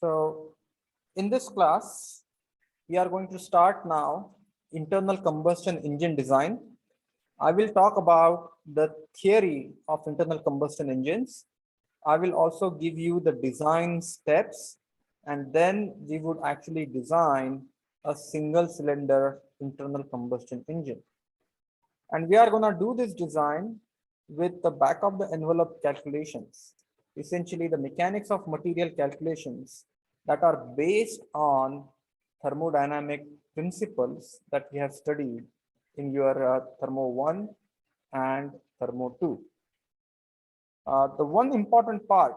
So in this class, we are going to start now internal combustion engine design. I will talk about the theory of internal combustion engines. I will also give you the design steps, and then we would actually design a single cylinder internal combustion engine. And we are going to do this design with the back of the envelope calculations, essentially the mechanics of material calculations that are based on thermodynamic principles that we have studied in your Thermo 1 and Thermo 2. The one important part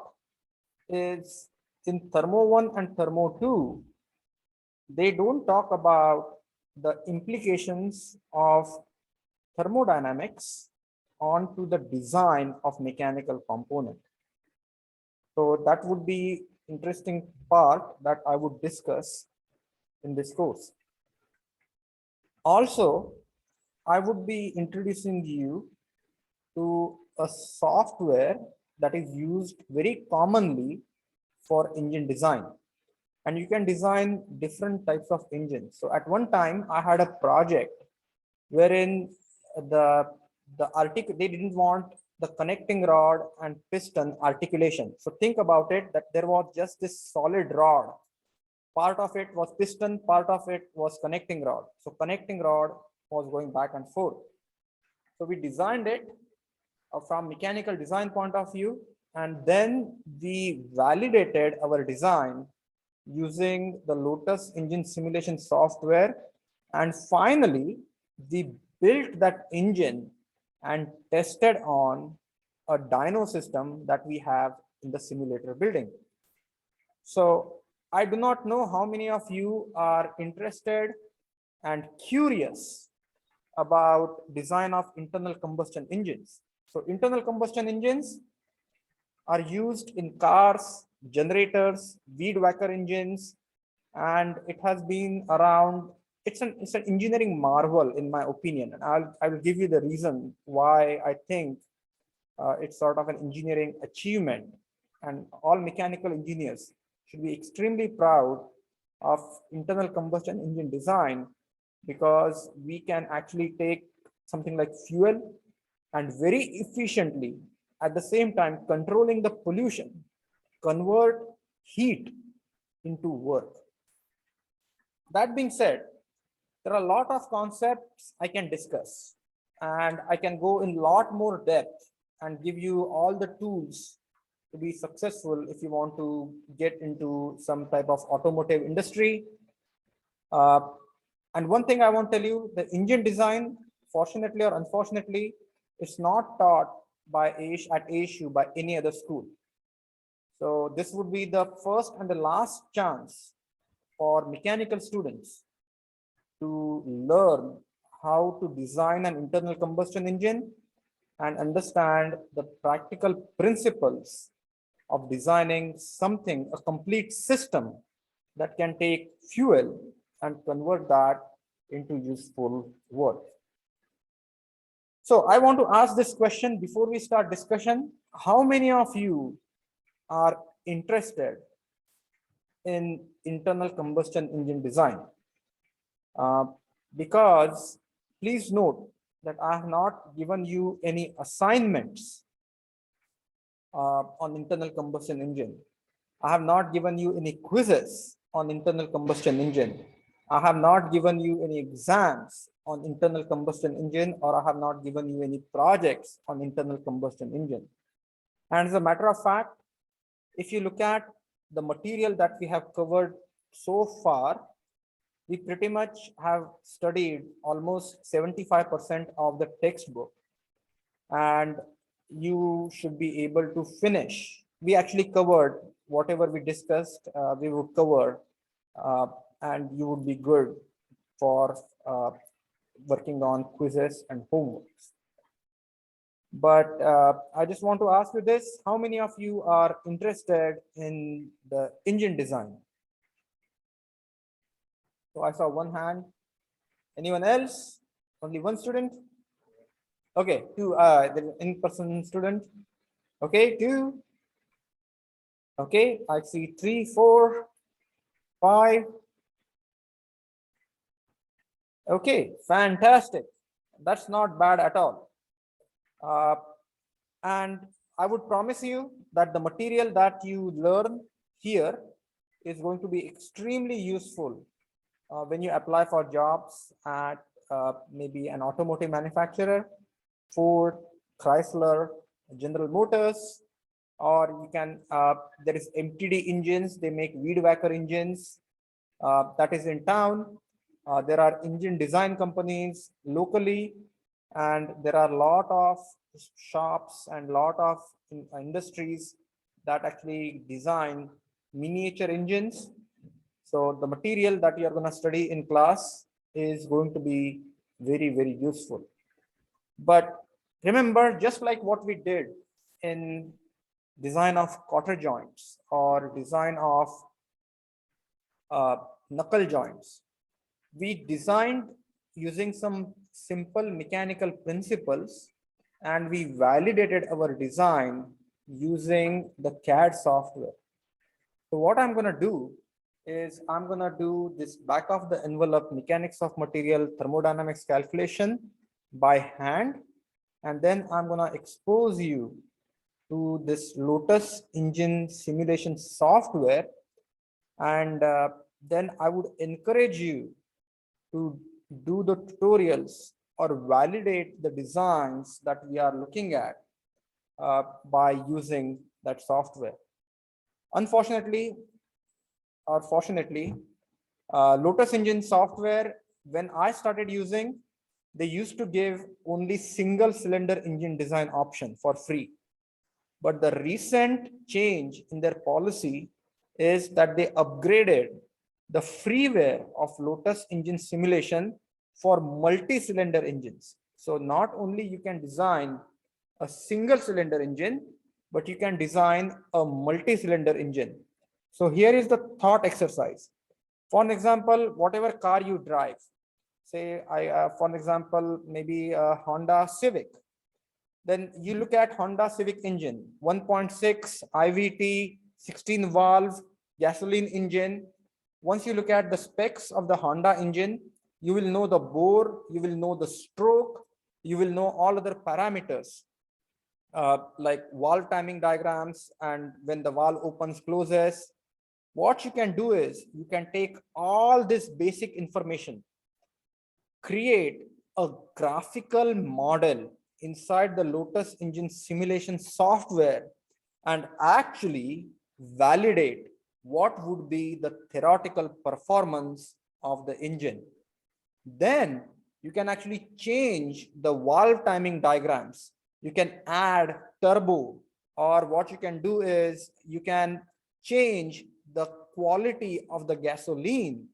is in Thermo 1 and Thermo 2, they don't talk about the implications of thermodynamics onto the design of mechanical component. So that would be interesting part that I would discuss in this course. Also, I would be introducing you to a software that is used very commonly for engine design. And you can design different types of engines. So at one time I had a project wherein they didn't want the connecting rod and piston articulation. So think about it, that there was just this solid rod. Part of it was piston, part of it was connecting rod. So connecting rod was going back and forth. So we designed it from mechanical design point of view, and then we validated our design using the Lotus engine simulation software. And finally, we built that engine and tested on a dyno system that we have in the simulator building. So I do not know how many of you are interested and curious about design of internal combustion engines. So internal combustion engines are used in cars, generators, weed whacker engines, and it has been around. It's an engineering marvel in my opinion, and I will give you the reason why I think it's sort of an engineering achievement, and all mechanical engineers should be extremely proud of internal combustion engine design, because we can actually take something like fuel and very efficiently, at the same time controlling the pollution, convert heat into work. That being said, there are a lot of concepts I can discuss, and I can go in a lot more depth and give you all the tools to be successful if you want to get into some type of automotive industry. And one thing I want to tell you, the engine design, fortunately or unfortunately, is not taught by at ASU by any other school. So this would be the first and the last chance for mechanical students to learn how to design an internal combustion engine and understand the practical principles of designing something, a complete system that can take fuel and convert that into useful work. So I want to ask this question before we start discussion. How many of you are interested in internal combustion engine design? Because please note that I have not given you any assignments on internal combustion engine. I have not given you any quizzes on internal combustion engine. I have not given you any exams on internal combustion engine, or I have not given you any projects on internal combustion engine. And as a matter of fact, if you look at the material that we have covered so far, we pretty much have studied almost 75% of the textbook, and you should be able to finish. We actually covered whatever we discussed, we would cover, and you would be good for working on quizzes and homeworks. But I just want to ask you this: how many of you are interested in the engine design? So I saw one hand. Anyone else? Only one student? Okay, 2, the in-person student. Okay, 2. Okay, I see 3, 4, 5. Okay, fantastic. That's not bad at all. And I would promise you that the material that you learn here is going to be extremely useful when you apply for jobs at maybe an automotive manufacturer, Ford, Chrysler, General Motors, or you can, there is MTD engines, they make weed whacker engines that is in town. There are engine design companies locally, and there are a lot of shops and lot of industries that actually design miniature engines. So the material that you are going to study in class is going to be very, very useful. But remember, just like what we did in design of quarter joints or design of knuckle joints, we designed using some simple mechanical principles, and we validated our design using the CAD software. So what I'm going to do is I'm going to do this back of the envelope mechanics of material thermodynamics calculation by hand, and then I'm going to expose you to this Lotus engine simulation software, and then I would encourage you to do the tutorials or validate the designs that we are looking at by using that software. Unfortunately or fortunately, Lotus engine software, when I started using, they used to give only single cylinder engine design option for free. But the recent change in their policy is that they upgraded the freeware of Lotus engine simulation for multi-cylinder engines. So not only you can design a single cylinder engine, but you can design a multi-cylinder engine. So here is the thought exercise. For an example, whatever car you drive, say for an example, maybe a Honda Civic, then you look at Honda Civic engine, 1.6 IVT, 16 valve, gasoline engine. Once you look at the specs of the Honda engine, you will know the bore, you will know the stroke, you will know all other parameters like valve timing diagrams and when the valve opens, closes. What you can do is you can take all this basic information, create a graphical model inside the Lotus engine simulation software, and actually validate what would be the theoretical performance of the engine. Then you can actually change the valve timing diagrams. You can add turbo, or what you can do is you can change the quality of the gasoline,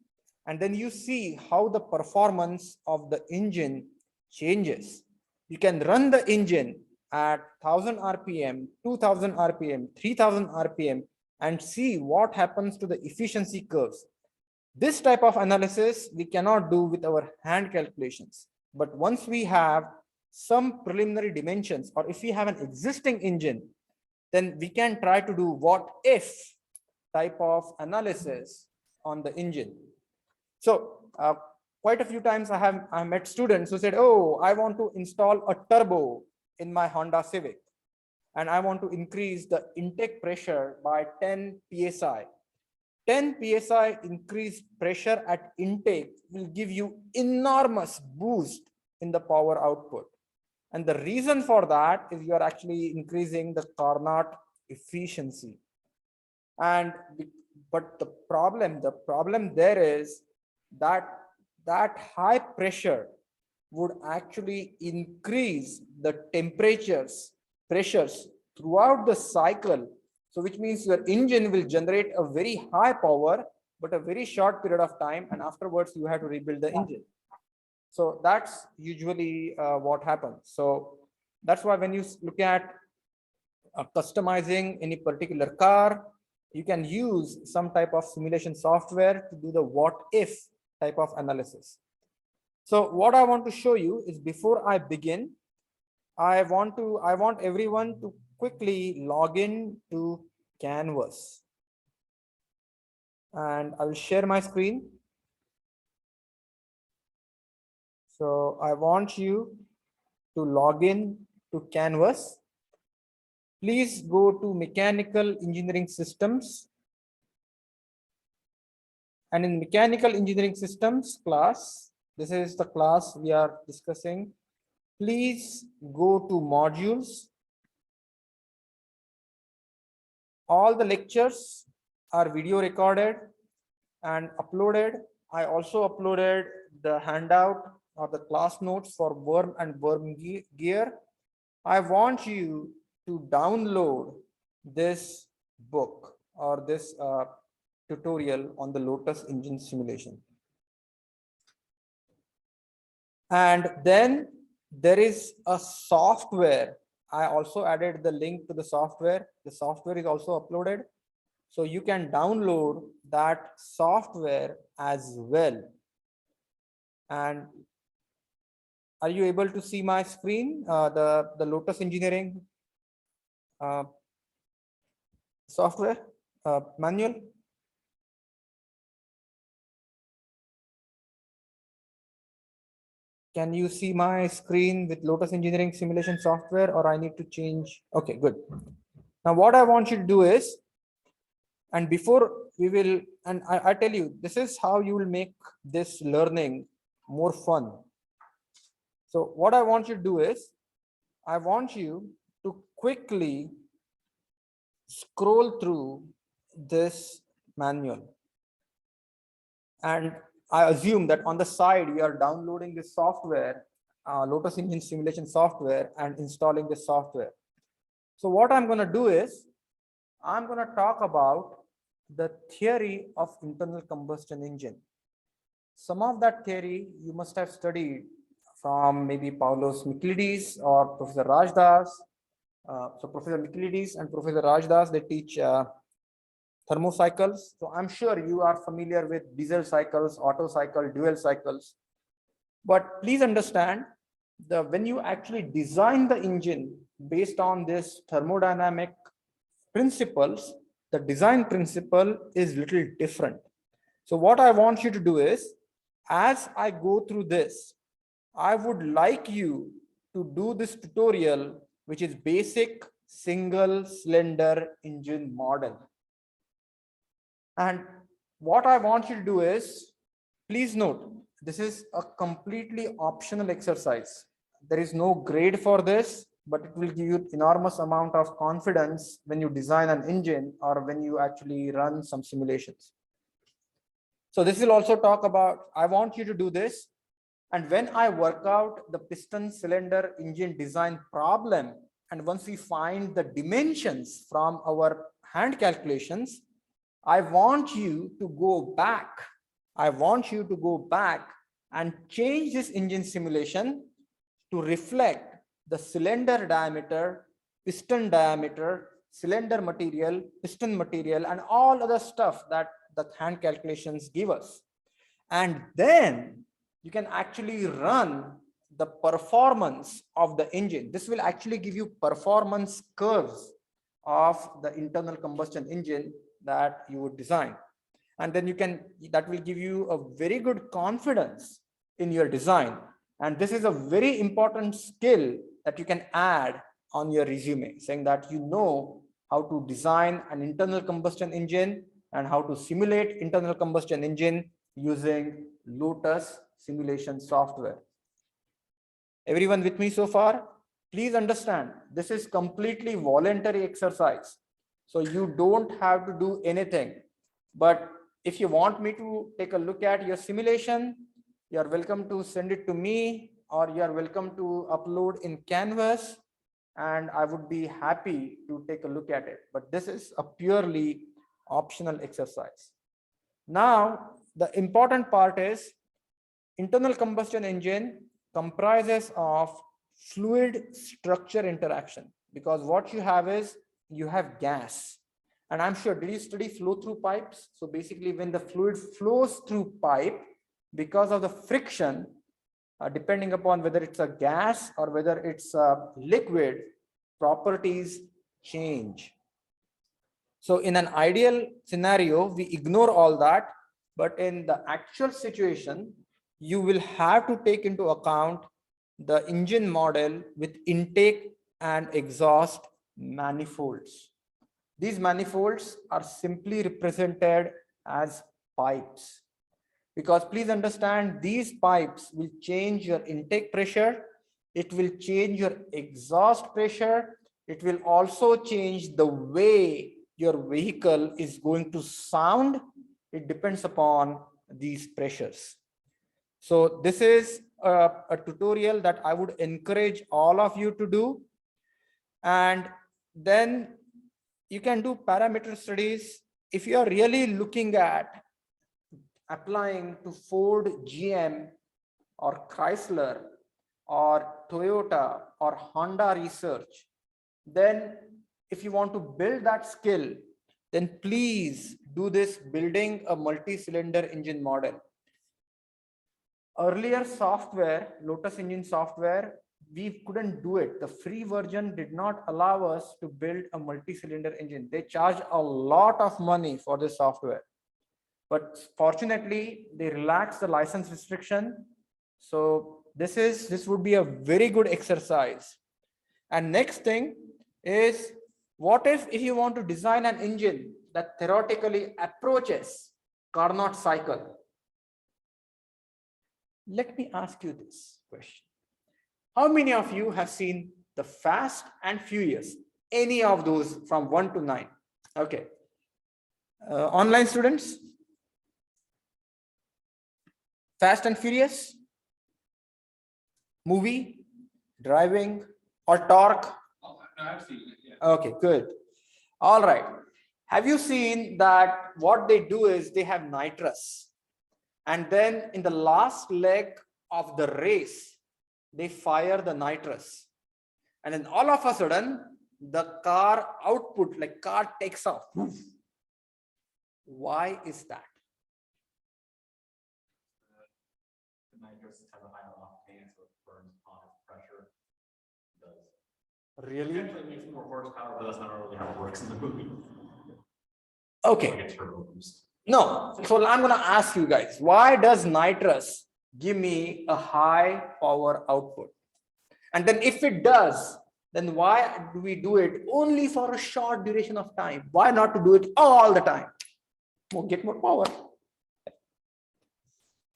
and then you see how the performance of the engine changes. You can run the engine at 1000 RPM, 2000 RPM, 3000 RPM, and see what happens to the efficiency curves. This type of analysis we cannot do with our hand calculations. But once we have some preliminary dimensions, or if we have an existing engine, then we can try to do what if type of analysis on the engine. So quite a few times I met students who said, oh, I want to install a turbo in my Honda Civic, and I want to increase the intake pressure by 10 psi. 10 psi increased pressure at intake will give you enormous boost in the power output. And the reason for that is you are actually increasing the Carnot efficiency. And but the problem there is that high pressure would actually increase the pressures throughout the cycle. So which means your engine will generate a very high power, but a very short period of time, and afterwards you have to rebuild the engine. So that's usually what happens. So that's why when you look at customizing any particular car, you can use some type of simulation software to do the what if type of analysis. So what I want to show you is, before I begin, I want everyone to quickly log in to canvas. And I will share my screen. So I want you to log in to Canvas. Please go to Mechanical Engineering Systems. And in Mechanical Engineering Systems class, this is the class we are discussing. Please go to modules. All the lectures are video recorded and uploaded. I also uploaded the handout or the class notes for worm and worm gear. I want you to download this book or this tutorial on the Lotus engine simulation. And then there is a software. I also added the link to the software. The software is also uploaded. So you can download that software as well. And are you able to see my screen? The Lotus Engineering software manual. Can you see my screen with Lotus Engineering simulation software, or I need to change? Okay, good. Now what I want you to do is, and before we will, and I tell you, this is how you will make this learning more fun. So what I want you to do is, I want you to quickly scroll through this manual. And I assume that on the side, you are downloading this software, Lotus Engine simulation software, and installing this software. So what I'm going to do is, I'm going to talk about the theory of internal combustion engine. Some of that theory you must have studied from maybe Paulos Michaelides or Professor Rajdas. So Professor Michaelides and Professor Rajdas, they teach thermocycles. So I'm sure you are familiar with diesel cycles, Otto cycle, dual cycles. But please understand that when you actually design the engine based on this thermodynamic principles, the design principle is little different. So what I want you to do is, as I go through this, I would like you to do this tutorial, which is basic single cylinder engine model. And what I want you to do is, please note, this is a completely optional exercise. There is no grade for this, but it will give you enormous amount of confidence when you design an engine or when you actually run some simulations. So this will also talk about, I want you to do this. And when I work out the piston cylinder engine design problem, and once we find the dimensions from our hand calculations, I want you to go back. I want you to go back and change this engine simulation to reflect the cylinder diameter, piston diameter, cylinder material, piston material, and all other stuff that the hand calculations give us. And then you can actually run the performance of the engine. This will actually give you performance curves of the internal combustion engine that you would design. And then you can, that will give you a very good confidence in your design. And this is a very important skill that you can add on your resume, saying that you know how to design an internal combustion engine and how to simulate internal combustion engine using Lotus simulation software. Everyone with me so far? Please understand, this is completely voluntary exercise. So you don't have to do anything. But if you want me to take a look at your simulation, you are welcome to send it to me, or you are welcome to upload in Canvas, and I would be happy to take a look at it. But this is a purely optional exercise. Now, the important part is internal combustion engine comprises of fluid structure interaction, because what you have is you have gas. And I'm sure, did you study flow through pipes? So basically when the fluid flows through pipe, because of the friction, depending upon whether it's a gas or whether it's a liquid, properties change. So in an ideal scenario, we ignore all that, but in the actual situation, you will have to take into account the engine model with intake and exhaust manifolds. These manifolds are simply represented as pipes, because please understand, these pipes will change your intake pressure, it will change your exhaust pressure, it will also change the way your vehicle is going to sound. It depends upon these pressures. So this is a tutorial that I would encourage all of you to do. And then you can do parameter studies. If you are really looking at applying to Ford, GM, or Chrysler, or Toyota, or Honda research, then if you want to build that skill, then please do this building a multi-cylinder engine model. Earlier software, Lotus engine software, we couldn't do it. The free version did not allow us to build a multi-cylinder engine. They charge a lot of money for this software. But fortunately, they relaxed the license restriction. So this would be a very good exercise. And next thing is, what if you want to design an engine that theoretically approaches Carnot cycle? Let me ask you this question. How many of you have seen the Fast and Furious? Any of those from 1 to 9? Okay. Online students? Fast and Furious? Movie? Driving? Or torque? Oh, no, I've seen it, yeah. Okay, good. All right. Have you seen that what they do is they have nitrous, and then in the last leg of the race, they fire the nitrous, and then all of a sudden the car output, like car takes off. Why is that? The nitrous has a higher octane, so it burns hot pressure. It does. Really? It actually makes more horsepower, but that's not really how it works in the movie. Okay. Like a turbo boost. No. So I'm going to ask you guys, why does nitrous give me a high power output? And then if it does, then why do we do it only for a short duration of time? Why not to do it all the time? We'll get more power.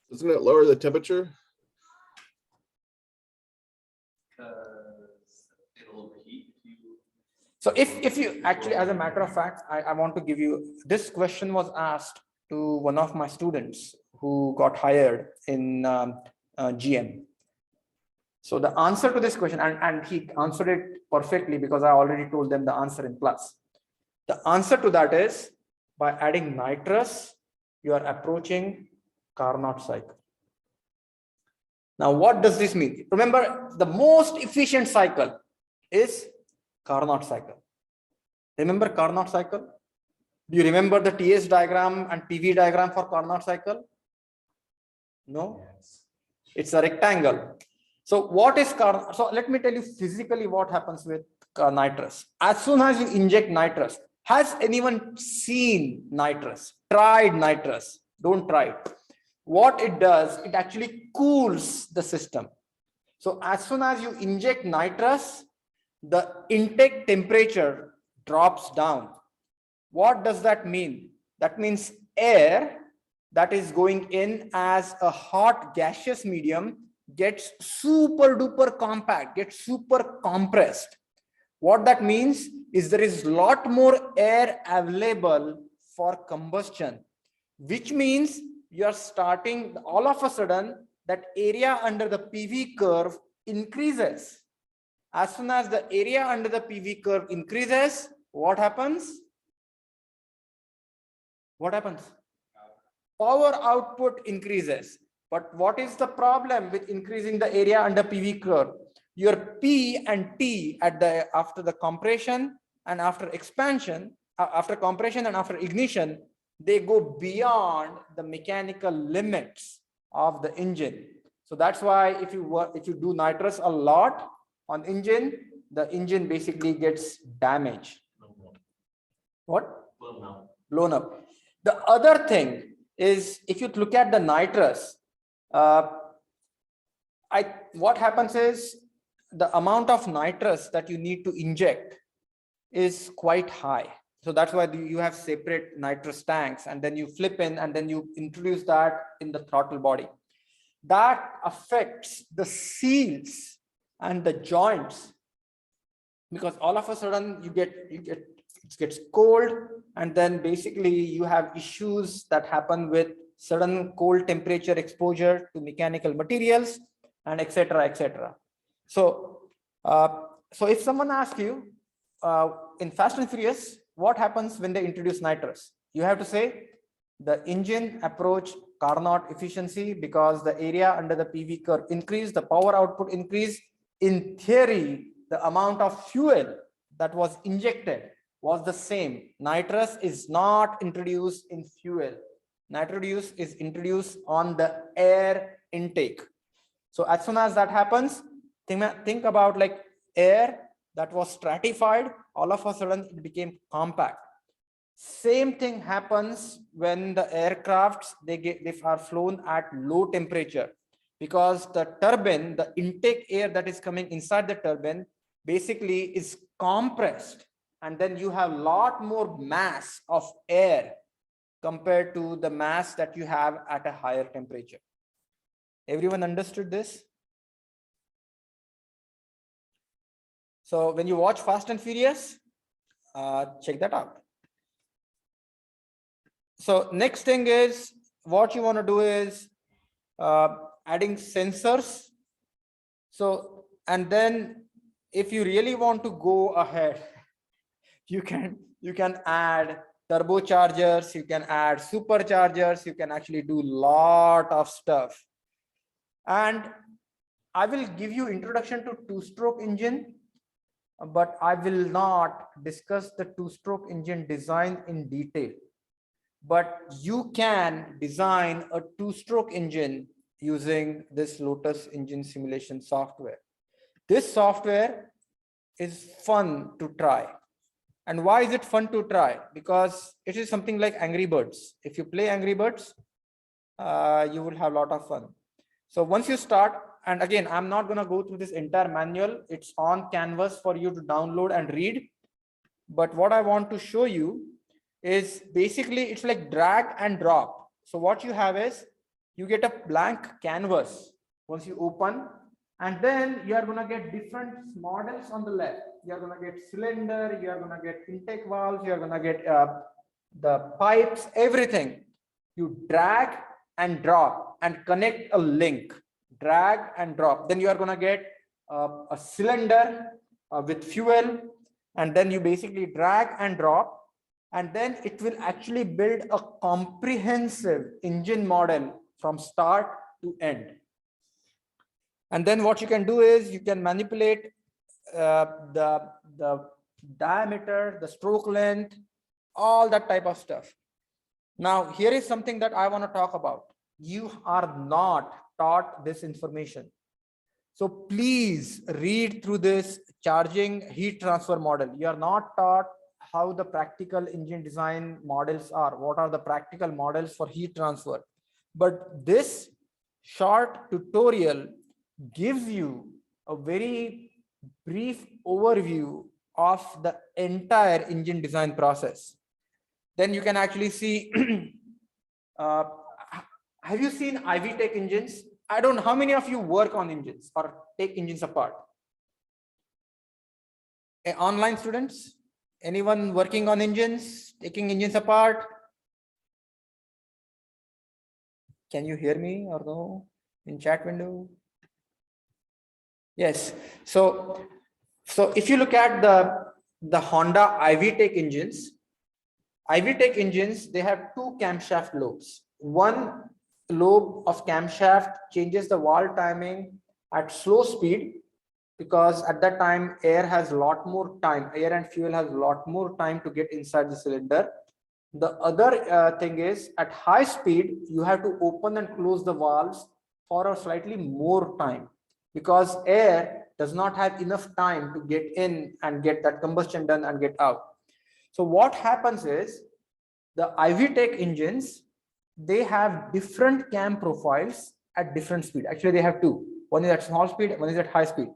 Doesn't it lower the temperature? It'll overheat if you. So if you actually, as a matter of fact, I want to give you, this question was asked to one of my students who got hired in GM. So the answer to this question, and he answered it perfectly because I already told them the answer in class. The answer to that is, by adding nitrous, you are approaching Carnot cycle. Now, what does this mean? Remember, the most efficient cycle is Carnot cycle. Remember Carnot cycle? Do you remember the TS diagram and PV diagram for Carnot cycle? No? Yes. It's a rectangle. So what is Carnot? So let me tell you physically what happens with nitrous. As soon as you inject nitrous, has anyone seen nitrous? Tried nitrous? Don't try it. What it does, it actually cools the system. So as soon as you inject nitrous, the intake temperature drops down. What does that mean? That means air that is going in as a hot gaseous medium gets super duper compact, gets super compressed. What that means is there is a lot more air available for combustion, which means you are starting, all of a sudden that area under the PV curve increases. As soon as the area under the PV curve increases, what happens? What happens? Power output increases. But what is the problem with increasing the area under PV curve? Your P and T at the after the compression and after expansion, after compression and after ignition, they go beyond the mechanical limits of the engine. So that's why if you do nitrous a lot on engine, the engine basically gets damaged. What? blown up. Blown up. The other thing is, if you look at the nitrous, what happens is the amount of nitrous that you need to inject is quite high. So that's why you have separate nitrous tanks, and then you flip in and then you introduce that in the throttle body. That affects the seals and the joints, because all of a sudden it gets cold, and then basically you have issues that happen with sudden cold temperature exposure to mechanical materials, and etc., etc. So if someone asks you in Fast and Furious, what happens when they introduce nitrous, you have to say the engine approached Carnot efficiency because the area under the PV curve increased, the power output increased. In theory, the amount of fuel that was injected was the same. Nitrous is not introduced in fuel. Nitrous is introduced on the air intake. So as soon as that happens, think about like air that was stratified, all of a sudden it became compact. Same thing happens when the aircrafts they are flown at low temperature, because the turbine, the intake air that is coming inside the turbine basically is compressed, and then you have a lot more mass of air compared to the mass that you have at a higher temperature. Everyone understood this? So when you watch Fast and Furious, check that out. So next thing is, what you want to do is adding sensors. So, and then if you really want to go ahead, you can add turbochargers, you can add superchargers, you can actually do lot of stuff. And I will give you introduction to two-stroke engine, but I will not discuss the two-stroke engine design in detail. But you can design a two-stroke engine using this Lotus engine simulation software. This software is fun to try. And why is it fun to try? Because it is something like Angry Birds. If you play Angry Birds, you will have a lot of fun. So once you start, and again, I'm not going to go through this entire manual. It's on Canvas for you to download and read. But what I want to show you is basically it's like drag and drop. So what you have is you get a blank canvas once you open, and then you are going to get different models on the left. You are going to get cylinder, you are going to get intake valves, you are going to get the pipes, everything. You drag and drop and connect a link, drag and drop. Then you are going to get a cylinder with fuel, and then you basically drag and drop. And then it will actually build a comprehensive engine model from start to end. And then what you can do is you can manipulate the diameter, the stroke length, all that type of stuff. Now, here is something that I want to talk about. You are not taught this information. So please read through this charging heat transfer model. You are not taught how the practical engine design models are, what are the practical models for heat transfer. But this short tutorial gives you a very brief overview of the entire engine design process. Then you can actually see, have you seen IV Tech engines? I don't know, how many of you work on engines or take engines apart? Online students? Anyone working on engines, taking engines apart? Can you hear me or no in chat window? Yes. So if you look at the Honda IV Tech engines, they have two camshaft lobes. One lobe of camshaft changes the valve timing at slow speed, because at that time air has a lot more time, air and fuel has a lot more time to get inside the cylinder. The other thing is, at high speed you have to open and close the valves for a slightly more time, because air does not have enough time to get in and get that combustion done and get out. So what happens is, The IV Tech engines, they have different cam profiles at different speed. Actually, they have two. One is at small speed, one is at high speed.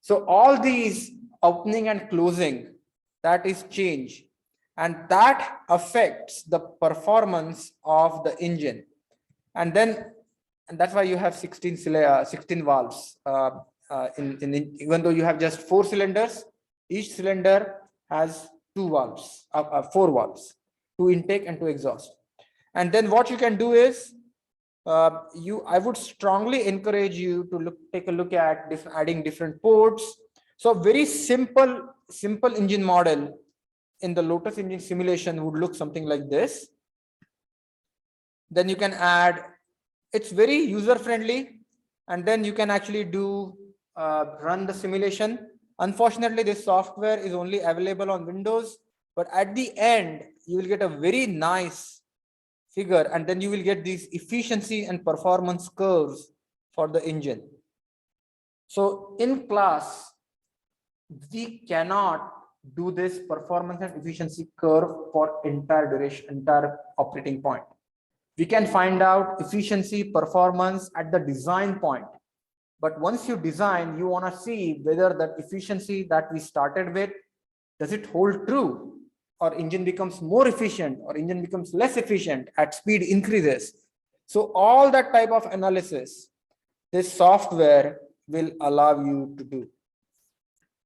So all these opening and closing, that is change. And that affects the performance of the engine. And that's why you have 16 valves. Even though you have just 4 cylinders, each cylinder has 4 valves, 2 intake and 2 exhaust. And then what you can do is, I would strongly encourage you to take a look at adding different ports. So very simple engine model in the Lotus engine simulation would look something like this. Then you can add, it's very user friendly, and then you can actually run the simulation. Unfortunately, this software is only available on Windows, but at the end, you will get a very nice figure, and then you will get these efficiency and performance curves for the engine. So in class, we cannot do this performance and efficiency curve for entire operating point. We can find out efficiency, performance at the design point. But once you design, you want to see whether that efficiency that we started with, does it hold true? Or engine becomes more efficient, or engine becomes less efficient at speed increases. So all that type of analysis, this software will allow you to do.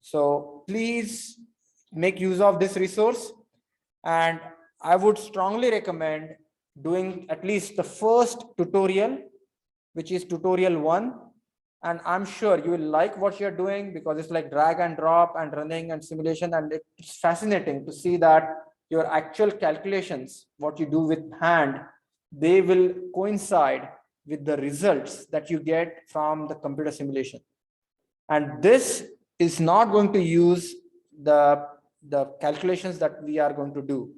So please make use of this resource. And I would strongly recommend doing at least the first tutorial, which is tutorial 1. And I'm sure you will like what you're doing, because it's like drag and drop and running and simulation. And it's fascinating to see that your actual calculations, what you do with hand, they will coincide with the results that you get from the computer simulation. And this is not going to use the calculations that we are going to do,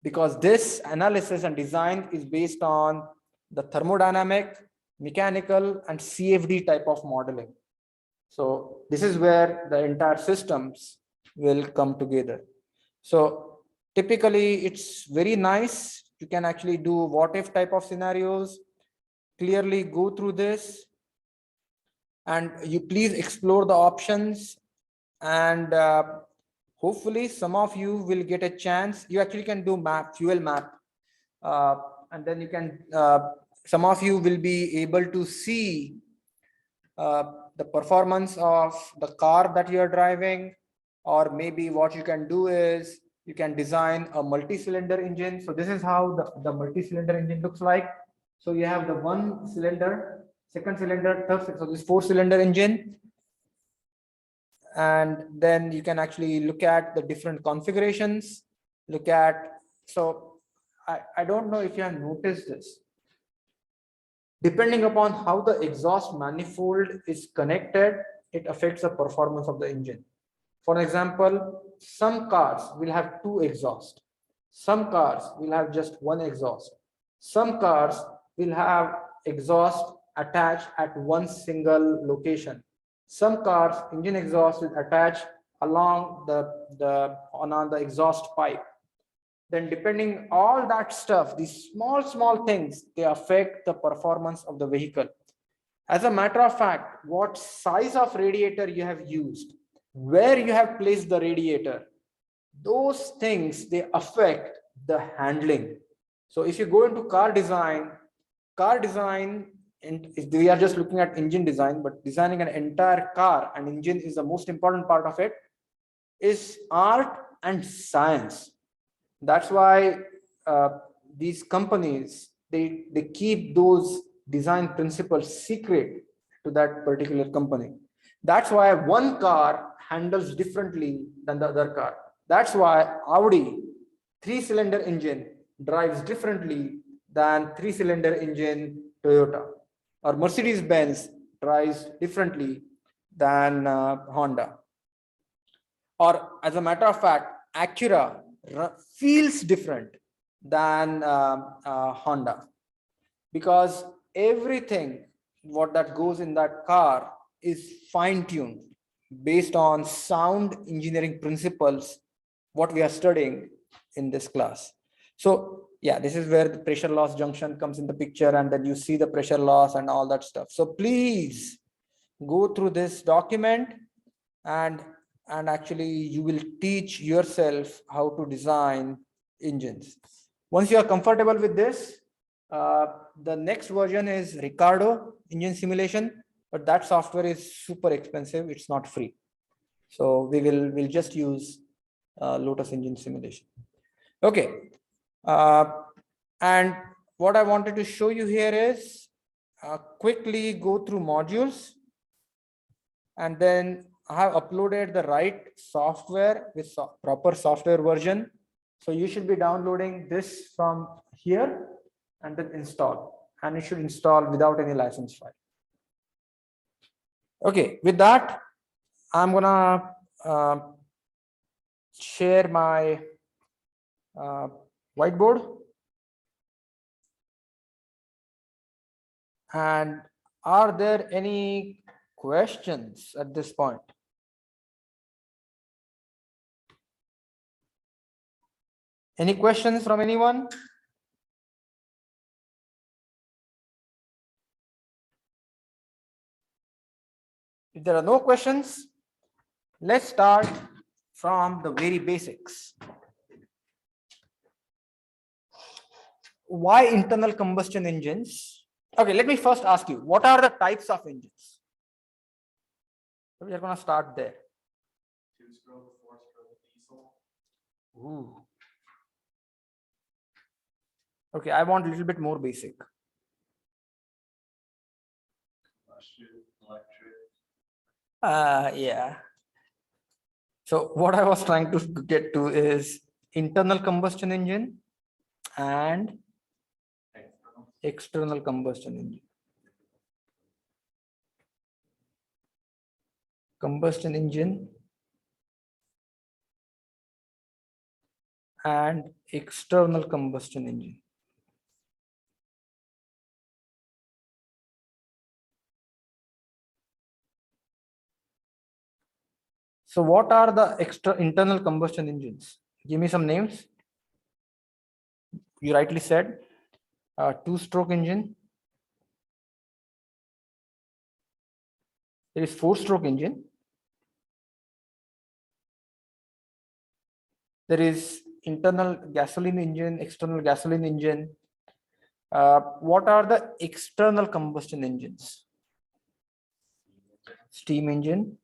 because this analysis and design is based on the thermodynamic, mechanical, and CFD type of modeling. So this is where the entire systems will come together. So typically it's very nice. You can actually do what if type of scenarios, clearly go through this, and you please explore the options. And hopefully some of you will get a chance. You actually can do fuel map, and then you can some of you will be able to see the performance of the car that you are driving. Or maybe what you can do is you can design a multi-cylinder engine. So this is how the multi-cylinder engine looks like. So you have the 1 cylinder, 2nd cylinder, 3rd cylinder, so this 4-cylinder engine. And then you can actually look at the different configurations, so I don't know if you have noticed this. Depending upon how the exhaust manifold is connected, it affects the performance of the engine. For example, some cars will have 2 exhausts. Some cars will have just 1 exhaust. Some cars will have exhaust attached at 1 single location. Some cars, engine exhaust is attached along on the exhaust pipe. Then depending all that stuff, these small things, they affect the performance of the vehicle. As a matter of fact, what size of radiator you have used, where you have placed the radiator, those things, they affect the handling. So if you go into car design, and we are just looking at engine design, but designing an entire car and engine is the most important part of it, is art and science. That's why these companies, they keep those design principles secret to that particular company. That's why one car handles differently than the other car. That's why Audi 3-cylinder engine drives differently than 3-cylinder engine Toyota, or Mercedes-Benz drives differently than Honda. Or as a matter of fact, Acura feels different than Honda, because everything what that goes in that car is fine-tuned based on sound engineering principles, what we are studying in this class. So Yeah, this is where the pressure loss junction comes in the picture, and then you see the pressure loss and all that stuff. So please go through this document, and actually you will teach yourself how to design engines. Once you are comfortable with this, the next version is Ricardo engine simulation, but that software is super expensive. It's not free. So we'll just use Lotus engine simulation. Okay. And what I wanted to show you here is quickly go through modules, and then I have uploaded the right software with proper software version. So you should be downloading this from here and then install, and it should install without any license file. Okay, with that, I'm gonna share my whiteboard. And are there any questions at this point? Any questions from anyone? If there are no questions, let's start from the very basics. Why internal combustion engines? Okay, let me first ask you, what are the types of engines? So we are going to start there. 2-stroke, 4-stroke diesel. Ooh. Okay, I want a little bit more basic. Combustion, electric. Yeah. So what I was trying to get to is internal combustion engine and external combustion engine. Combustion engine and external combustion engine. So what are the internal combustion engines? Give me some names. You rightly said 2-stroke engine. There is 4-stroke engine. There is internal gasoline engine, external gasoline engine. What are the external combustion engines? Steam engine,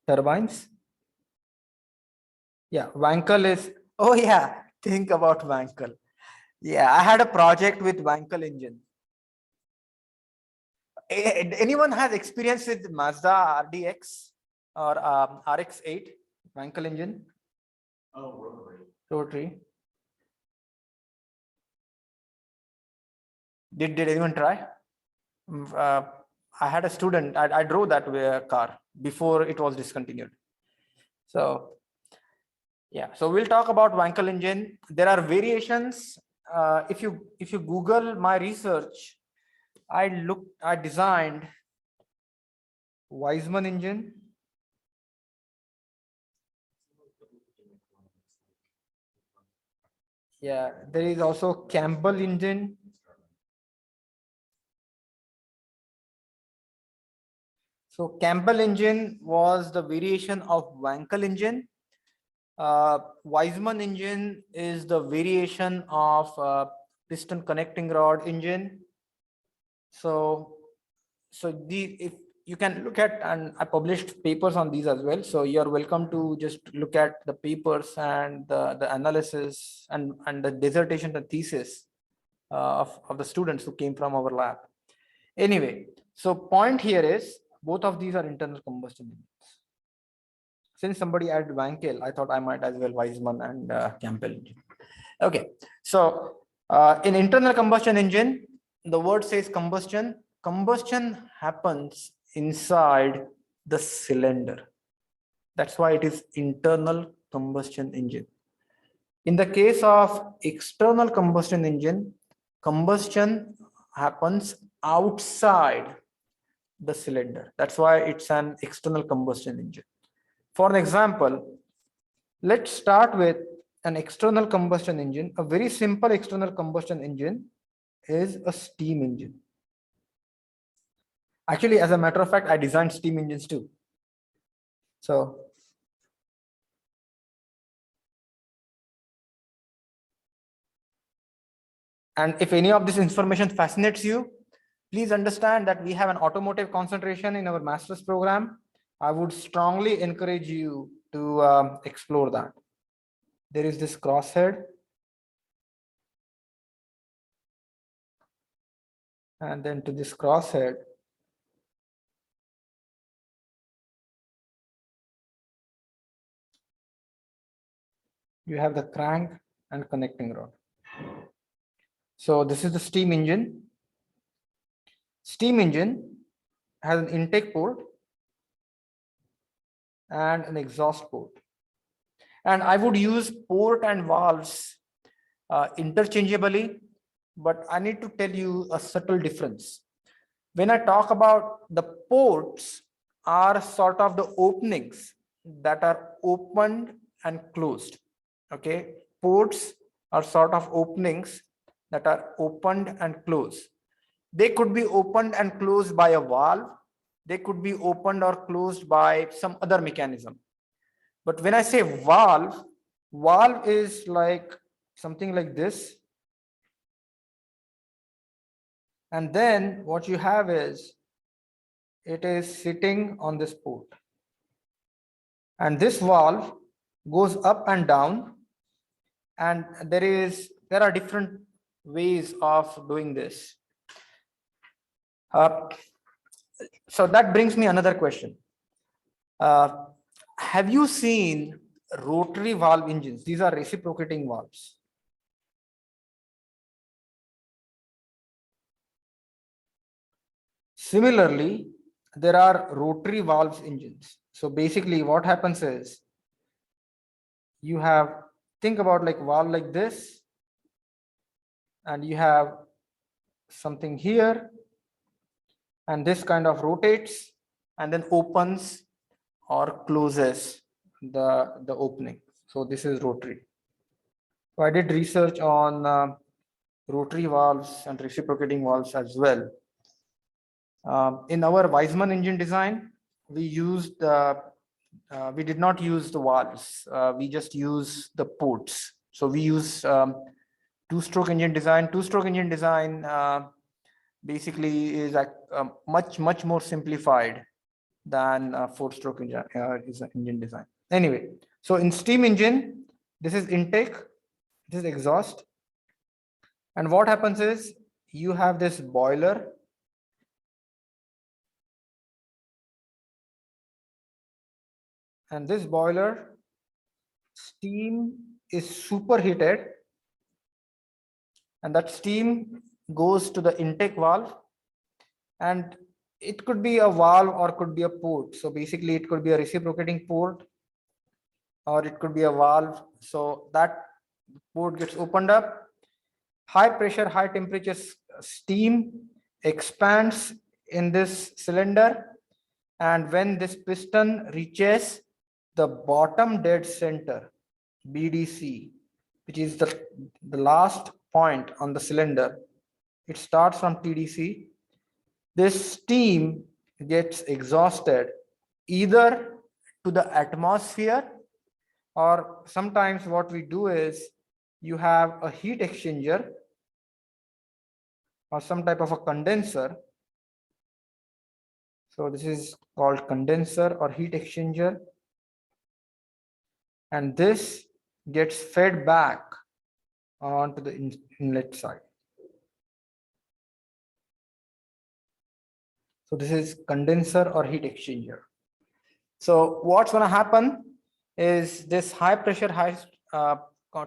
turbines. Yeah, Wankel is, oh yeah, think about Wankel. Yeah, I had a project with Wankel engine. Anyone has experience with Mazda RDX or RX-8 Wankel engine? Oh, rotary. Rotary. Did anyone try? I had a student, I drove that car before it was discontinued. So yeah, so we'll talk about Wankel engine. There are variations. If you Google my research, I designed Weissman engine. Yeah, there is also Campbell engine. So Campbell engine was the variation of Wankel engine. Weissman engine is the variation of piston connecting rod engine. So if you can look at, and I published papers on these as well. So you're welcome to just look at the papers and the analysis and the dissertation and thesis of the students who came from our lab. Anyway, so point here is both of these are internal combustion engines. Since somebody added Wankel, I thought I might as well Weissman and Campbell engine. Okay, so in internal combustion engine, the word says combustion. Combustion happens inside the cylinder. That's why it is internal combustion engine. In the case of external combustion engine, combustion happens outside the cylinder. That's why it's an external combustion engine. For an example, let's start with an external combustion engine, a very simple external combustion engine is a steam engine. Actually, as a matter of fact, I designed steam engines too. So and if any of this information fascinates you, please understand that we have an automotive concentration in our master's program. I would strongly encourage you to explore that. There is this crosshead. And then to this crosshead, you have the crank and connecting rod. So this is the steam engine. Steam engine has an intake port and an exhaust port. And I would use port and valves interchangeably, but I need to tell you a subtle difference. When I talk about the ports are sort of the openings that are opened and closed. Okay, ports are sort of openings that are opened and closed. They could be opened and closed by a valve. They could be opened or closed by some other mechanism. But when I say valve, valve is like something like this. And then what you have is, it is sitting on this port. And this valve goes up and down. And there are different ways of doing this. So that brings me another question. Have you seen rotary valve engines? These are reciprocating valves. Similarly, there are rotary valves engines. So basically what happens is, you have, think about like valve like this, and you have something here, and this kind of rotates and then opens or closes the opening. So this is rotary. So I did research on rotary valves and reciprocating valves as well. In our Weismann engine design, we did not use the valves. We just use the ports. So we use two-stroke engine design. Two-stroke engine design basically is much more simplified than four-stroke engine design. Anyway, so in steam engine, this is intake, this is exhaust. And what happens is, you have this boiler. And this boiler, steam is superheated, and that steam goes to the intake valve, and it could be a valve or could be a port. So basically it could be a reciprocating port or it could be a valve. So that port gets opened up. High pressure, high temperature steam expands in this cylinder, and when this piston reaches the bottom dead center, BDC, which is the last point on the cylinder, it starts from TDC. This steam gets exhausted either to the atmosphere, or sometimes what we do is, you have a heat exchanger or some type of a condenser. So this is called condenser or heat exchanger. And this gets fed back onto the inlet side. So this is condenser or heat exchanger. So what's going to happen is, this high pressure, high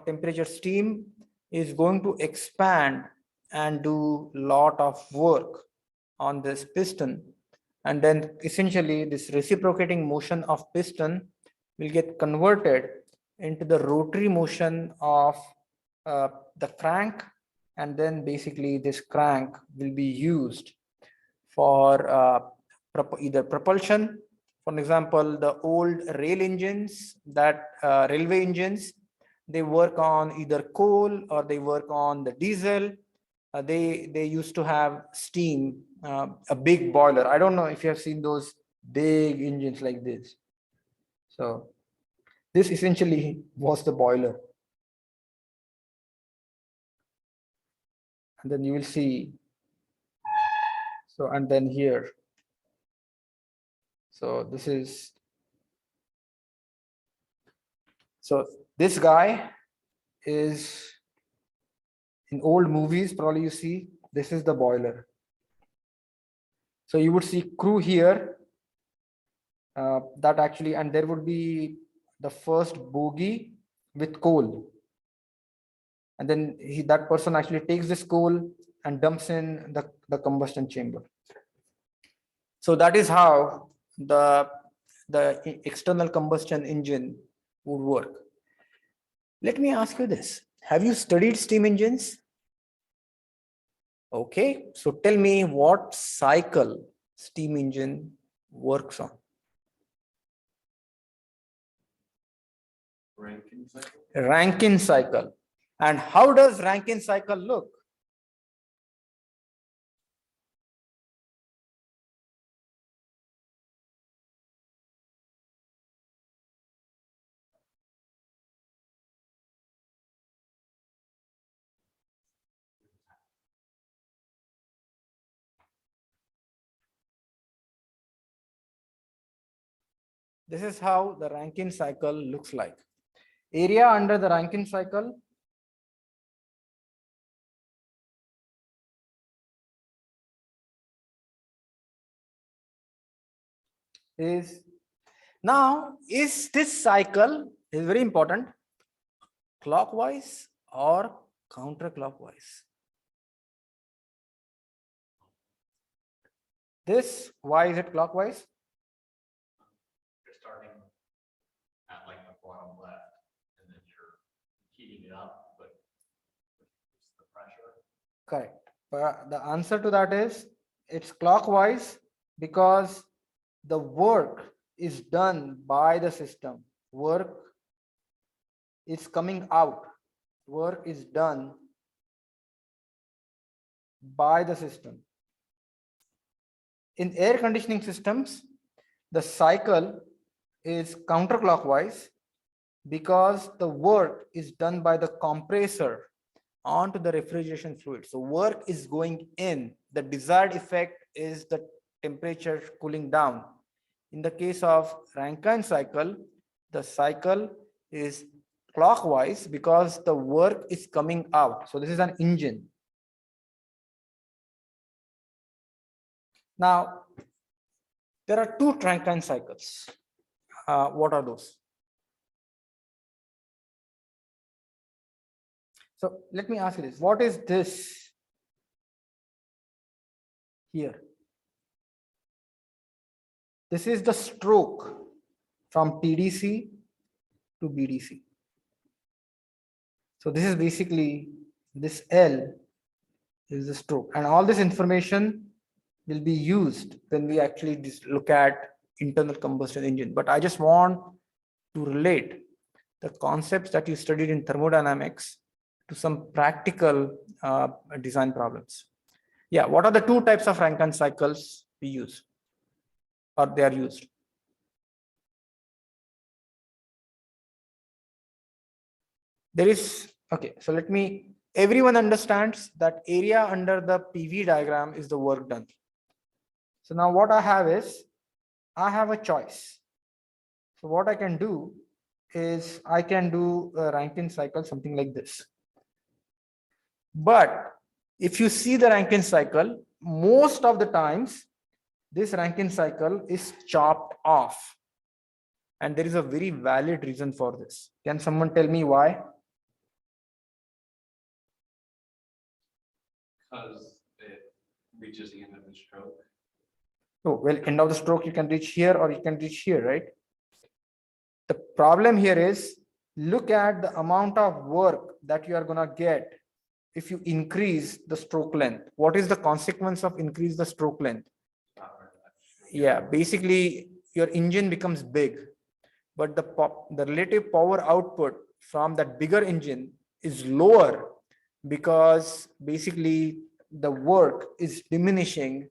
temperature steam is going to expand and do a lot of work on this piston. And then essentially this reciprocating motion of piston will get converted into the rotary motion of the crank. And then basically this crank will be used for either propulsion. For example, the old rail engines, that railway engines, they work on either coal or they work on the diesel. They used to have steam, a big boiler. I don't know if you have seen those big engines like this. So this essentially was the boiler. And then you will see, so, and then here. So this is, so this guy is in old movies, probably you see, this is the boiler. So you would see crew here, that actually, and there would be the first bogie with coal. And then that person actually takes this coal and dumps in the combustion chamber. So that is how the external combustion engine would work. Let me ask you this. Have you studied steam engines? Okay, so tell me what cycle steam engine works on. Rankine cycle. Rankine cycle. And how does Rankine cycle look? This is how the Rankine cycle looks like. Area under the Rankine cycle is, now is this cycle is very important, clockwise or counterclockwise? This, why is it clockwise? You're starting at like the bottom left, and then you're heating it up, but reduce the pressure. Correct. But the answer to that is it's clockwise because the work is done by the system. Work is coming out. Work is done by the system. In air conditioning systems, the cycle is counterclockwise because the work is done by the compressor onto the refrigeration fluid. So work is going in. The desired effect is the temperature cooling down. In the case of Rankine cycle, the cycle is clockwise because the work is coming out. So this is an engine. Now, there are two Rankine cycles. What are those? So let me ask you this. What is this here? This is the stroke from TDC to BDC. So this is basically, this L is the stroke, and all this information will be used when we actually look at internal combustion engine. But I just want to relate the concepts that you studied in thermodynamics to some practical design problems. Yeah, what are the two types of Rankine cycles we use, or they are used? There is, okay, so everyone understands that area under the PV diagram is the work done. So now what I have is, I have a choice. So what I can do is I can do a Rankine cycle, something like this. But if you see the Rankine cycle, most of the times, this Rankine cycle is chopped off. And there is a very valid reason for this. Can someone tell me why? Because it reaches the end of the stroke. Oh, well, end of the stroke, you can reach here or you can reach here, right? The problem here is, look at the amount of work that you are going to get if you increase the stroke length. What is the consequence of increase the stroke length? Yeah, basically your engine becomes big, but the relative power output from that bigger engine is lower, because basically the work is diminishing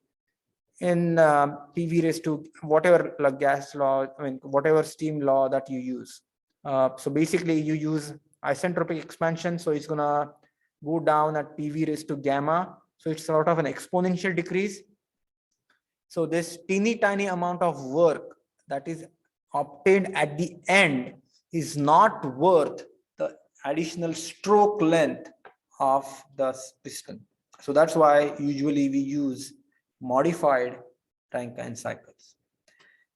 in PV raised to whatever like gas law, I mean, whatever steam law that you use. So basically you use isentropic expansion. So it's gonna go down at PV raised to gamma. So it's sort of an exponential decrease. So this teeny tiny amount of work that is obtained at the end is not worth the additional stroke length of the piston. So that's why usually we use modified Rankine cycles.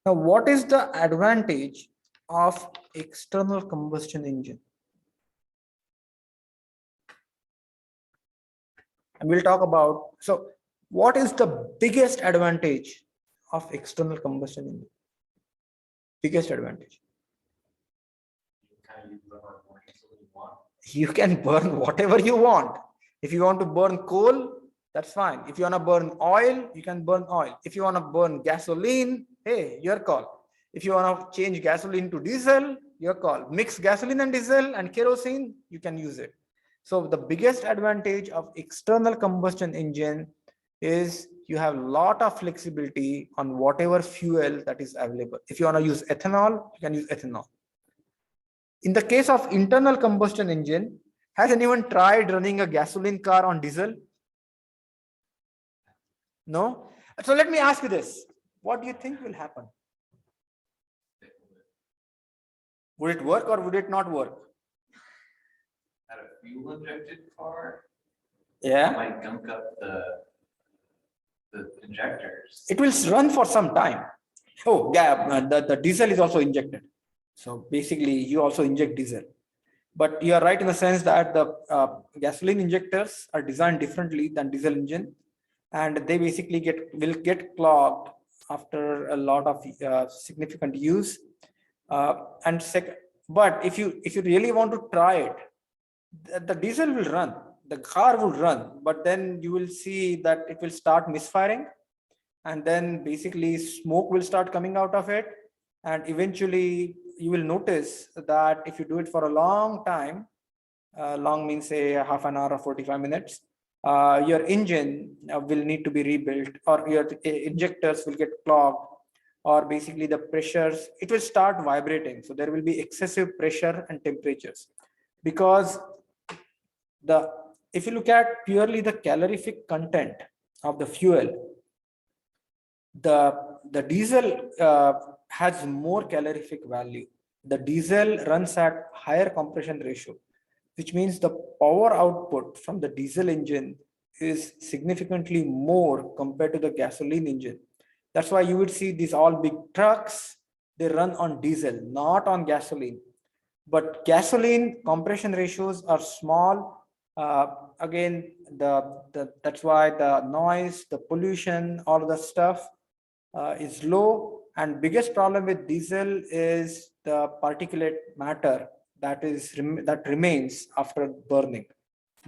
Now, what is the advantage of external combustion engine? And we'll talk about, so what is the biggest advantage of external combustion engine? Biggest advantage. Kind of use the hard working so you want. You can burn whatever you want. If you want to burn coal, that's fine. If you want to burn oil, you can burn oil. If you want to burn gasoline, hey, your call. If you want to change gasoline to diesel, your call. Mix gasoline and diesel and kerosene, you can use it. So the biggest advantage of external combustion engine is you have a lot of flexibility on whatever fuel that is available. If you want to use ethanol, you can use ethanol. In the case of internal combustion engine, has anyone tried running a gasoline car on diesel? No? So let me ask you this. What do you think will happen? Would it work or would it not work? At a fuel injected car, Yeah. might gunk up the injectors. It will run for some time. Oh, yeah, the diesel is also injected. So basically you also inject diesel. But you are right in the sense that the gasoline injectors are designed differently than diesel engine. And they basically will get clogged after a lot of significant use. But if you really want to try it, the diesel will run, the car will run, but then you will see that it will start misfiring, and then basically smoke will start coming out of it, and eventually you will notice that if you do it for a long time, long means say half an hour or 45 minutes, your engine will need to be rebuilt, or your injectors will get clogged, or basically the pressures, it will start vibrating. So there will be excessive pressure and temperatures, because if you look at purely the calorific content of the fuel, the diesel has more calorific value. The diesel runs at higher compression ratio, which means the power output from the diesel engine is significantly more compared to the gasoline engine. That's why you would see these all big trucks, they run on diesel, not on gasoline. But gasoline compression ratios are small. Again, that's why the noise, the pollution, all of the stuff is low. And biggest problem with diesel is the particulate matter that remains after burning.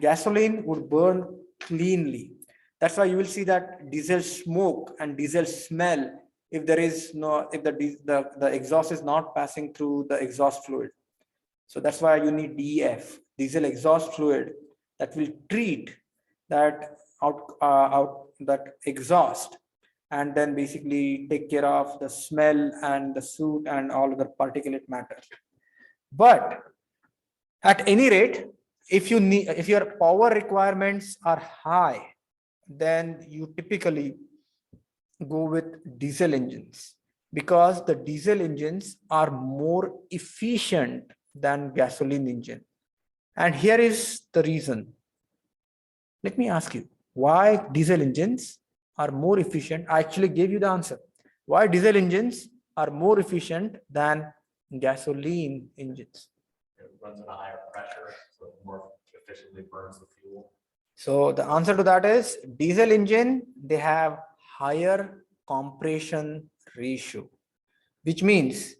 Gasoline would burn cleanly. That's why you will see that diesel smoke and diesel smell if the exhaust is not passing through the exhaust fluid. So that's why you need DEF, diesel exhaust fluid, that will treat that that exhaust, and then basically take care of the smell and the soot and all other particulate matter. But at any rate, if your power requirements are high, then you typically go with diesel engines, because the diesel engines are more efficient than gasoline engine. And here is the reason. Let me ask you, why diesel engines are more efficient? I actually gave you the answer. Why diesel engines are more efficient than gasoline engines? It runs at a higher pressure, so it more efficiently burns the fuel. So the answer to that is diesel engine, they have higher compression ratio, which means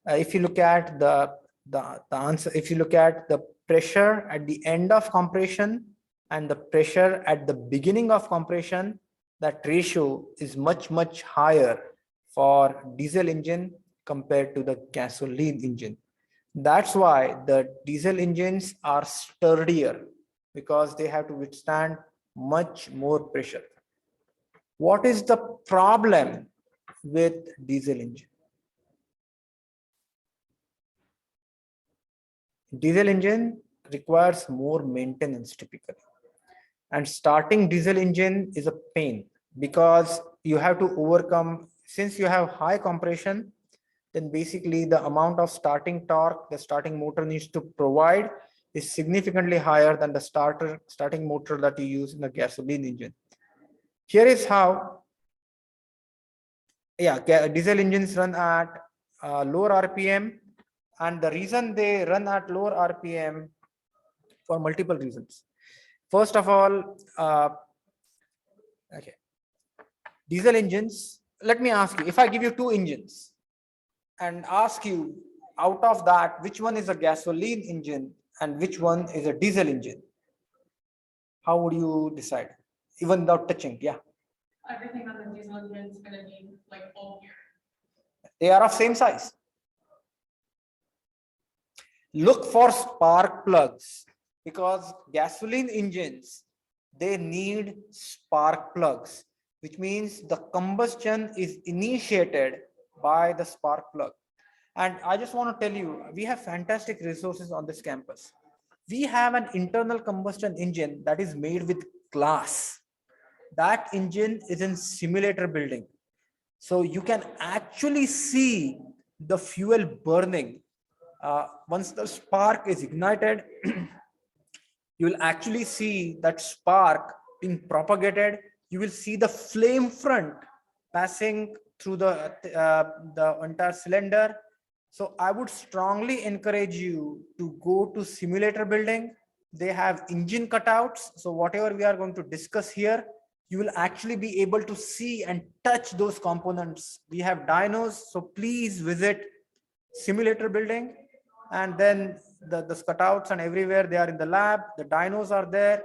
if you look at the answer, if you look at the pressure at the end of compression and the pressure at the beginning of compression, that ratio is much higher for diesel engine compared to the gasoline engine. That's why the diesel engines are sturdier, because they have to withstand much more pressure. What is the problem with diesel engine? Diesel engine requires more maintenance typically. And starting diesel engine is a pain, because you have to overcome, since you have high compression, then basically the amount of starting torque the starting motor needs to provide is significantly higher than the starting motor that you use in a gasoline engine. Here is how, diesel engines run at lower RPM, and the reason they run at lower RPM for multiple reasons. First of all, okay, diesel engines, let me ask you, if I give you two engines and ask you out of that, which one is a gasoline engine and which one is a diesel engine, how would you decide? Even without touching, yeah. Everything on the diesel engine is gonna be like full gear. They are of same size. Look for spark plugs, because gasoline engines, they need spark plugs, which means the combustion is initiated by the spark plug. And I just want to tell you, we have fantastic resources on this campus. We have an internal combustion engine that is made with glass. That engine is in simulator building. So you can actually see the fuel burning. Once the spark is ignited, you will actually see that spark being propagated. You will see the flame front passing through the entire cylinder. So I would strongly encourage you to go to simulator building. They have engine cutouts. So whatever we are going to discuss here, you will actually be able to see and touch those components. We have dynos, so please visit simulator building. And then the cutouts and everywhere they are in the lab, the dynos are there.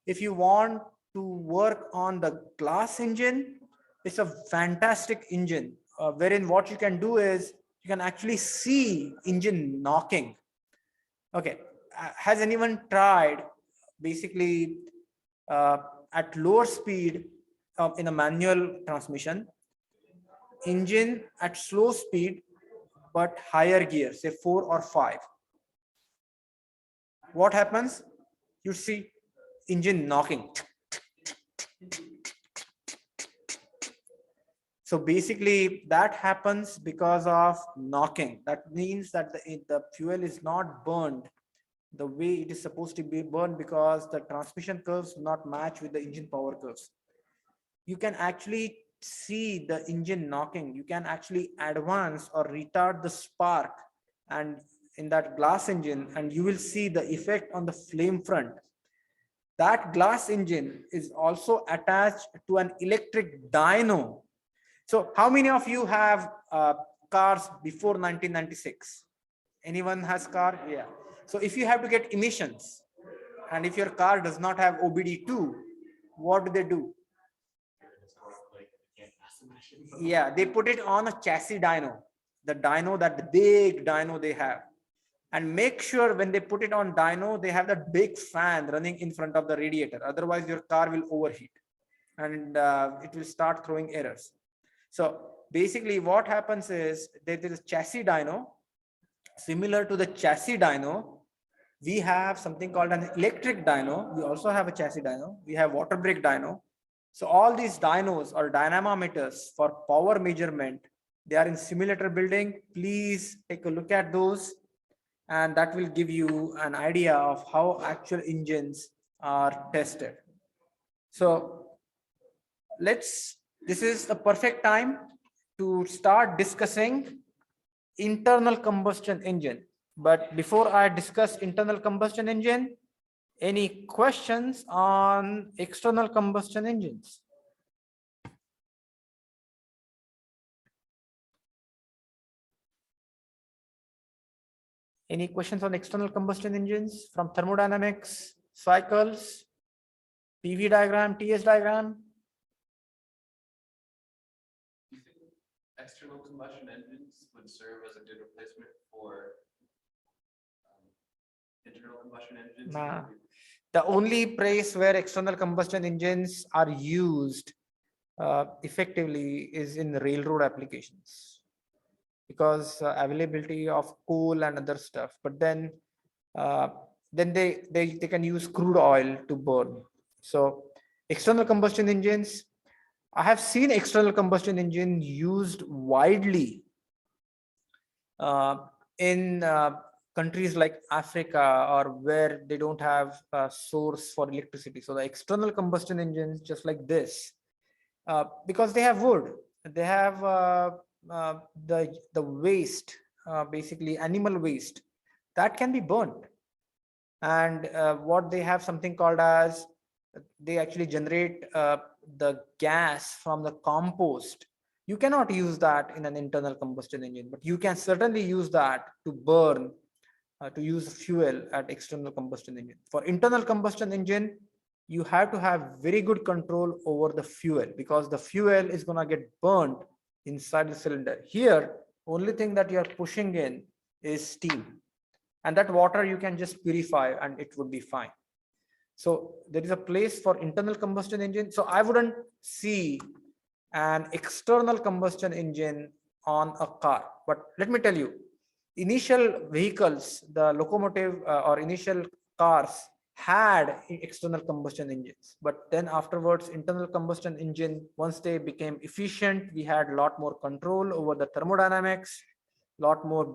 If you want to work on the glass engine, it's a fantastic engine, wherein what you can do is you can actually see engine knocking. Okay, has anyone tried basically at lower speed in a manual transmission, engine at slow speed but higher gear, say 4 or 5? What happens? You see engine knocking. So basically that happens because of knocking. That means that the fuel is not burned the way it is supposed to be burned, because the transmission curves do not match with the engine power curves. You can actually see the engine knocking. You can actually advance or retard the spark and in that glass engine, and you will see the effect on the flame front. That glass engine is also attached to an electric dyno. So how many of you have cars before 1996? Anyone has car? Yeah. So if you have to get emissions, and if your car does not have OBD2, what do they do? Yeah, they put it on a chassis dyno, the dyno, that big dyno they have. And make sure when they put it on dyno, they have that big fan running in front of the radiator. Otherwise, your car will overheat and it will start throwing errors. So basically what happens is there is a chassis dyno. Similar to the chassis dyno, we have something called an electric dyno. We also have a chassis dyno. We have water brake dyno. So all these dynos or dynamometers for power measurement, they are in simulator building. Please take a look at those, and that will give you an idea of how actual engines are tested. So this is the perfect time to start discussing internal combustion engine. But before I discuss internal combustion engine, any questions on external combustion engines? Any questions on external combustion engines from thermodynamics, cycles, PV diagram, TS diagram? External combustion engines would serve as a good replacement for internal combustion engines? Nah. The only place where external combustion engines are used effectively is in railroad applications, because availability of coal and other stuff. But uh, then they can use crude oil to burn. So external combustion engines, I have seen external combustion engine used widely uh, in countries like Africa, or where they don't have a source for electricity. So the external combustion engines, just like this, because they have wood, they have the waste, basically animal waste, that can be burnt. And what they have something called as, they actually generate the gas from the compost. You cannot use that in an internal combustion engine, but you can certainly use that to burn, to use fuel at external combustion engine. For internal combustion engine, you have to have very good control over the fuel, because the fuel is going to get burnt inside the cylinder. Here, only thing that you are pushing in is steam, and that water you can just purify and it would be fine. So there is a place for internal combustion engine. So I wouldn't see an external combustion engine on a car. But let me tell you, initial vehicles, the locomotive or initial cars had external combustion engines, but then afterwards internal combustion engine, once they became efficient, we had a lot more control over the thermodynamics, lot more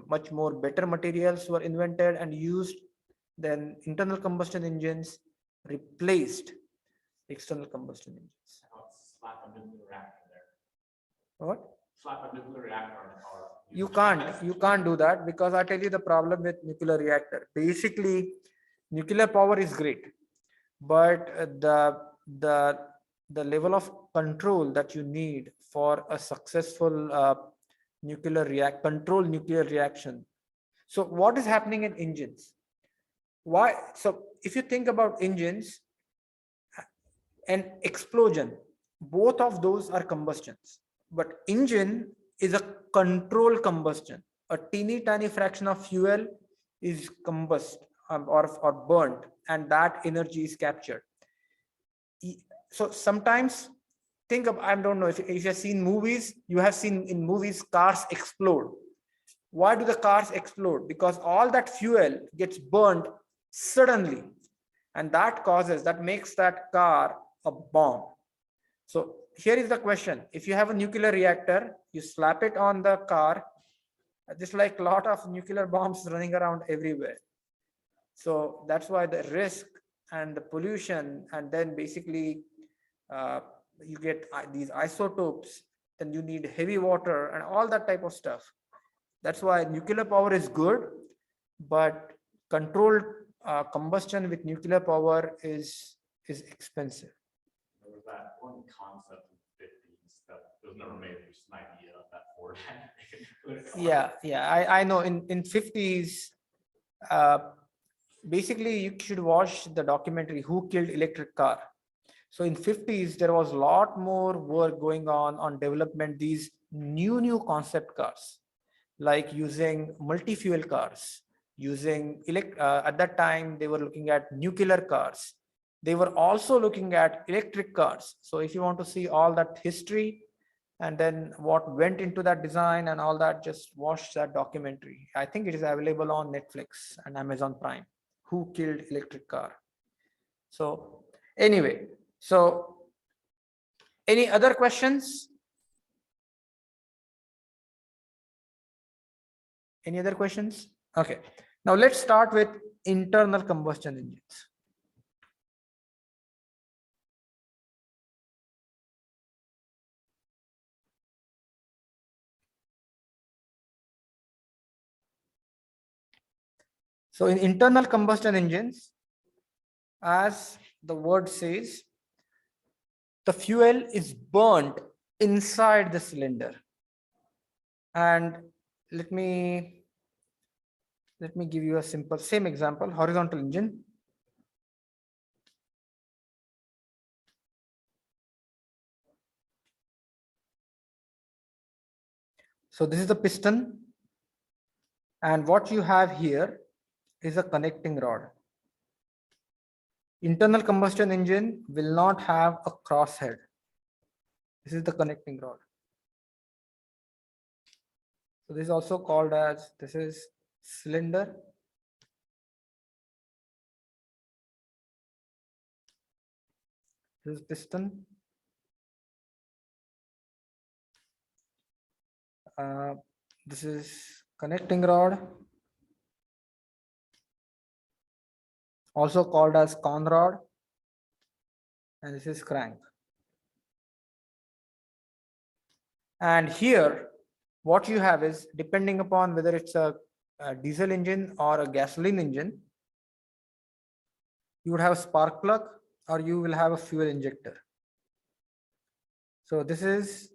much more better materials were invented and used. Then internal combustion engines replaced external combustion engines. Slap a nuclear reactor there. What? Slap a nuclear reactor on a car. You can't do that, because I tell you the problem with nuclear reactor. Basically, nuclear power is great, but the the level of control that you need for a successful control nuclear reaction. So what is happening in engines? Why? So if you think about engines and explosion, both of those are combustions, but engine is a control combustion. A teeny tiny fraction of fuel is combust, or burnt, and that energy is captured. So sometimes think of, I don't know if you have seen movies, you have seen in movies cars explode. Why do the cars explode? Because all that fuel gets burned suddenly, and that makes that car a bomb. So here is the question: if you have a nuclear reactor, you slap it on the car, just like a lot of nuclear bombs running around everywhere. So that's why the risk and the pollution, and then basically you get these isotopes, then you need heavy water and all that type of stuff. That's why nuclear power is good, but controlled combustion with nuclear power is expensive. There was that one concept in the 50s that was never made. It was just an idea of that Ford had. Yeah, I know in 50s, basically you should watch the documentary Who Killed Electric Car. So in 50s, there was a lot more work going on development, these new concept cars, like using multi-fuel cars, using at that time, they were looking at nuclear cars. They were also looking at electric cars. So if you want to see all that history and then what went into that design and all that, just watch that documentary. I think it is available on Netflix and Amazon Prime. Who Killed Electric Car? So anyway, so any other questions? Any other questions? Okay. Now let's start with internal combustion engines. So in internal combustion engines, as the word says, the fuel is burnt inside the cylinder. And let me give you a simple same example, horizontal engine. So this is the piston, and what you have here is a connecting rod. Internal combustion engine will not have a crosshead. This is the connecting rod. So this is also called as, this is cylinder. This is piston. This is connecting rod, also called as con rod, and this is crank. And here, what you have is, depending upon whether it's a diesel engine or a gasoline engine, you would have a spark plug or you will have a fuel injector. So this is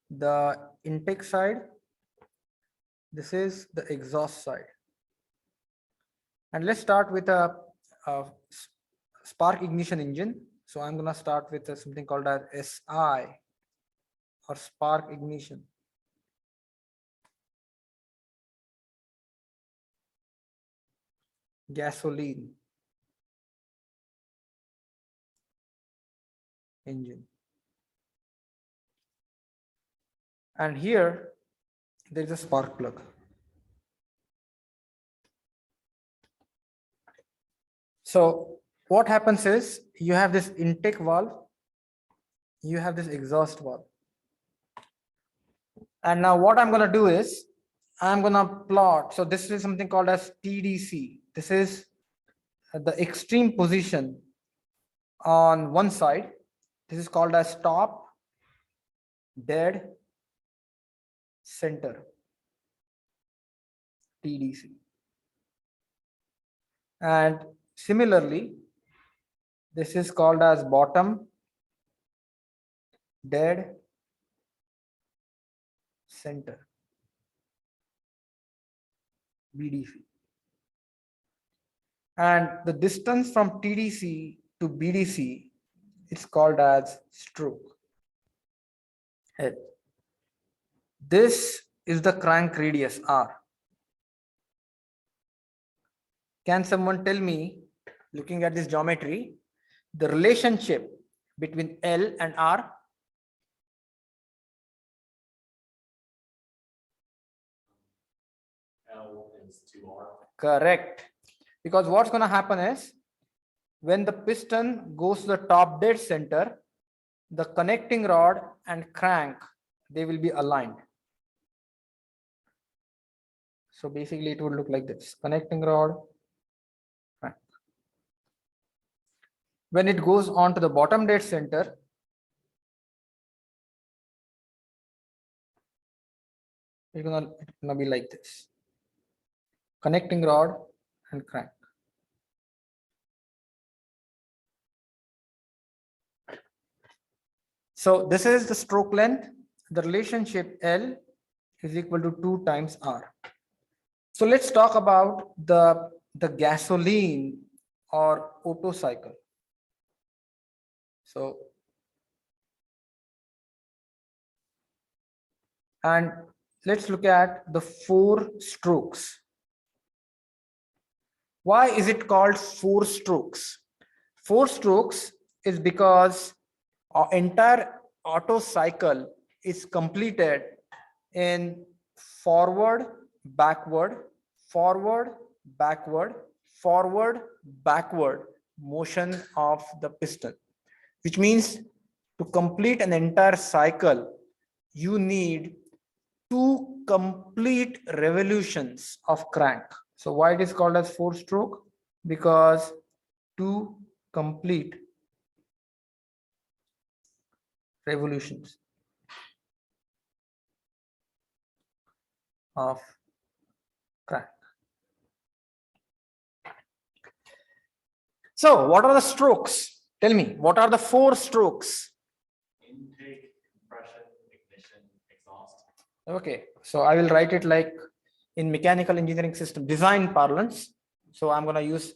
the intake side. This is the exhaust side. And let's start with a spark ignition engine. So I'm going to start with something called as SI, or spark ignition. Gasoline engine. And here there is a spark plug. So what happens is, you have this intake valve, you have this exhaust valve. And now what I'm going to do is, I'm going to plot. So this is something called as TDC. This is the extreme position on one side. This is called as top, dead, center, TDC. And similarly, this is called as bottom, dead, center, BDC. And the distance from TDC to BDC is called as stroke head. This is the crank radius R. Can someone tell me, looking at this geometry, the relationship between L and R? L is 2R. Correct. Because what's going to happen is, when the piston goes to the top dead center, the connecting rod and crank, they will be aligned. So basically it would look like this: connecting rod, crank. When it goes on to the bottom dead center, it's gonna be like this: connecting rod and crank. So this is the stroke length. The relationship L is equal to 2 times R. So let's talk about the gasoline or Otto cycle. So, and let's look at the 4 strokes. Why is it called 4 strokes? 4 strokes is because our entire Otto cycle is completed in forward, backward, forward, backward, forward, backward motion of the piston, which means to complete an entire cycle, you need 2 complete revolutions of crank. So why it is called as 4 stroke? Because 2 complete revolutions of crank. So what are the strokes? Tell me, what are the 4 strokes? Intake, compression, ignition, exhaust. Okay, so I will write it like in mechanical engineering system design parlance. So I'm going to use,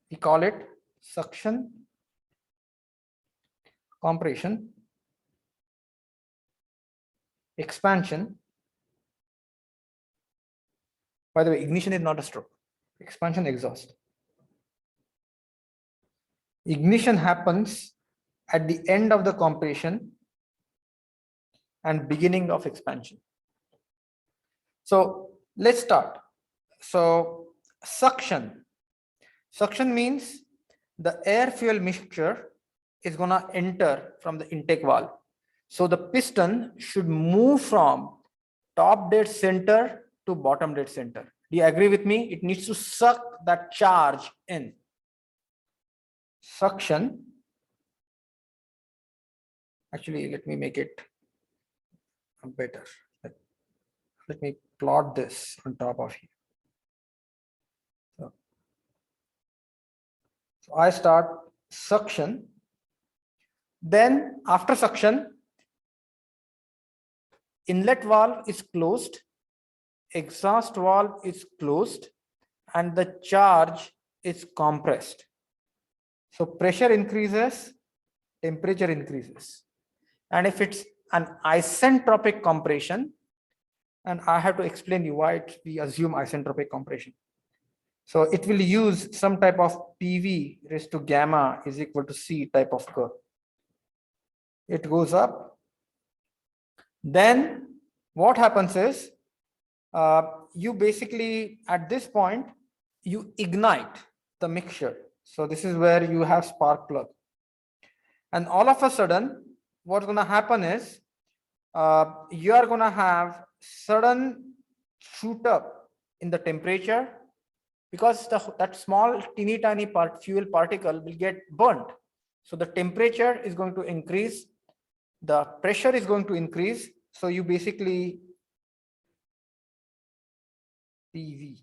we call it suction, compression, expansion. By the way, ignition is not a stroke. expansion, exhaust. Ignition happens at the end of the compression and beginning of expansion. So let's start. So suction. Suction means the air fuel mixture is going to enter from the intake valve. So the piston should move from top dead center to bottom dead center. Do you agree with me? It needs to suck that charge in. Suction. Actually, let me make it better. Let me plot this on top of here. So I start suction. Then after suction, inlet valve is closed, exhaust valve is closed, and the charge is compressed. So pressure increases, temperature increases. And if it's an isentropic compression, and I have to explain you why we assume isentropic compression. So it will use some type of PV raised to gamma is equal to C type of curve. It goes up. Then what happens is you basically at this point you ignite the mixture. So this is where you have spark plug. And all of a sudden, what's going to happen is you are going to have sudden shoot up in the temperature because that small teeny tiny fuel particle will get burnt. So the temperature is going to increase, the pressure is going to increase. So you basically PV.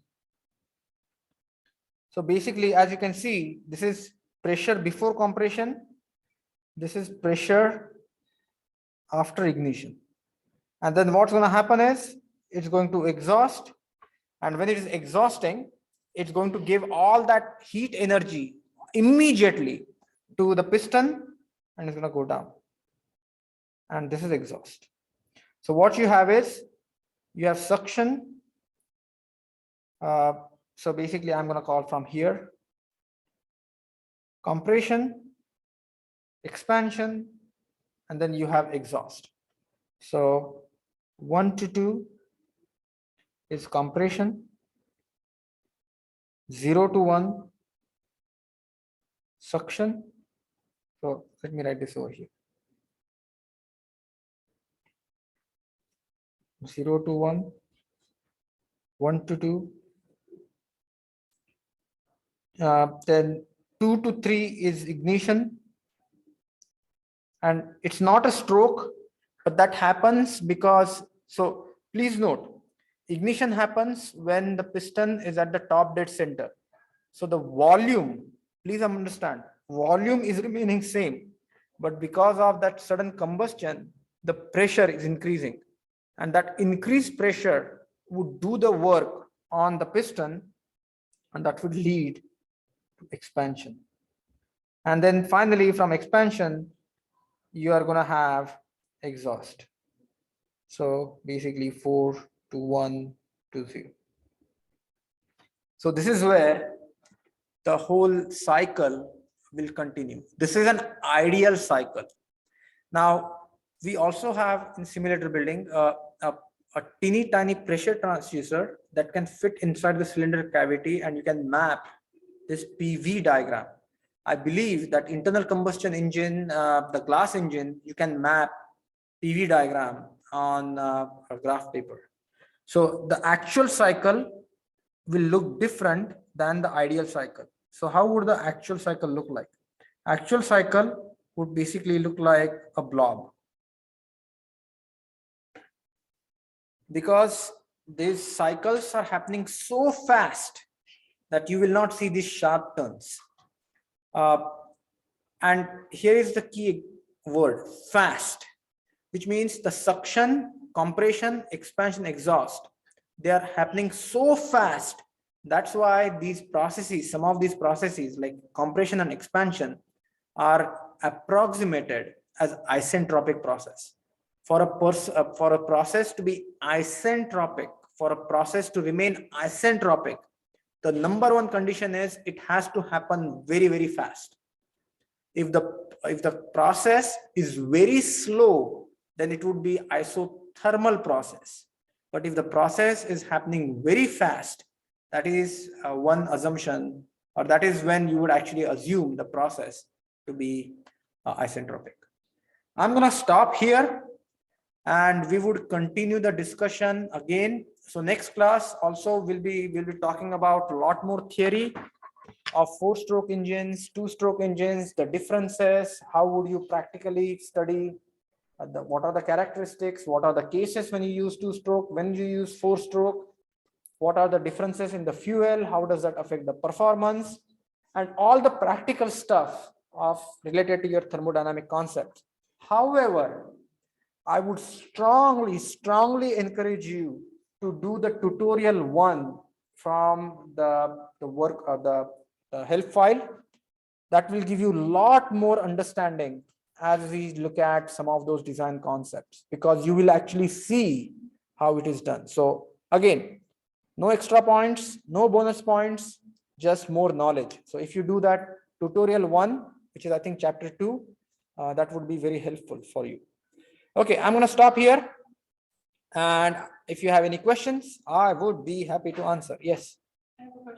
So basically, as you can see, this is pressure before compression. This is pressure after ignition. And then what's going to happen is it's going to exhaust. And when it is exhausting, it's going to give all that heat energy immediately to the piston and it's going to go down. And this is exhaust. So what you have is you have suction. So basically, I'm going to call from here compression, expansion, and then you have exhaust. So 1 to 2 is compression, 0 to 1 suction. So let me write this over here. 0 to 1, 1 to 2, then 2 to 3 is ignition. And it's not a stroke, but that happens because, so please note, ignition happens when the piston is at the top dead center. So the volume, please understand, volume is remaining same, but because of that sudden combustion, the pressure is increasing. And that increased pressure would do the work on the piston, and that would lead to expansion. And then finally, from expansion, you are going to have exhaust. So basically 4 to 1 to 0. So this is where the whole cycle will continue. This is an ideal cycle. Now, we also have in simulator building a teeny tiny pressure transducer that can fit inside the cylinder cavity, and you can map this PV diagram. I believe that internal combustion engine, the glass engine, you can map PV diagram on a graph paper. So the actual cycle will look different than the ideal cycle. So how would the actual cycle look like? Actual cycle would basically look like a blob. Because these cycles are happening so fast that you will not see these sharp turns. And here is the key word, fast, which means the suction, compression, expansion, exhaust, they are happening so fast. That's why these processes, some of these processes like compression and expansion are approximated as isentropic process. For a process to be isentropic, for a process to remain isentropic, the number one condition is it has to happen very, very fast. If the process is very slow, then it would be isothermal process. But if the process is happening very fast, that is one assumption, or that is when you would actually assume the process to be isentropic. I'm going to stop here and we would continue the discussion again. So next class also we'll be talking about a lot more theory of 4-stroke engines, 2-stroke engines, the differences, how would you practically study what are the characteristics, what are the cases when you use 2-stroke, when you use 4-stroke, what are the differences in the fuel, how does that affect the performance, and all the practical stuff of related to your thermodynamic concepts. However, I would strongly encourage you to do the tutorial 1 from the work of the help file. That will give you a lot more understanding as we look at some of those design concepts, because you will actually see how it is done. So again, no extra points, no bonus points, just more knowledge. So if you do that tutorial 1, which is I think chapter 2, that would be very helpful for you. Okay, I'm going to stop here. And if you have any questions, I would be happy to answer. Yes. I have a question.